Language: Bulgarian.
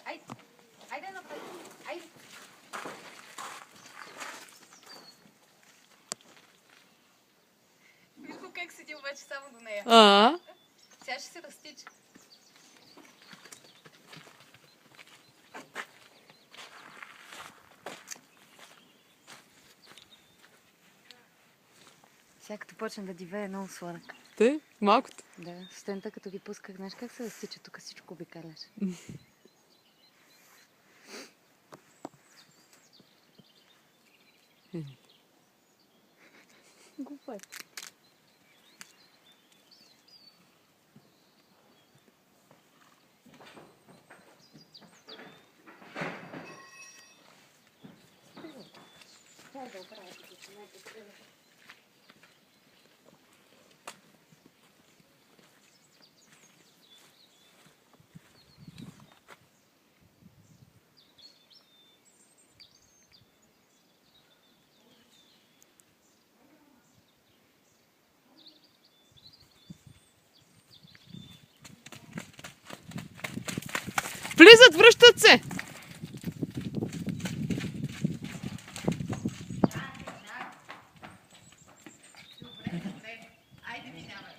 Айде. Айде напред. Айде. Виж го как седи обаче само до нея. Сега ще се разтича. Сега като почна да дивее е много сладък. Те? Малкото? Да, сутринта като ги пусках, знаеш как се разтича, тук всичко обикаляш. Глупо. Влизат, връщат се! Добре, айде минавай.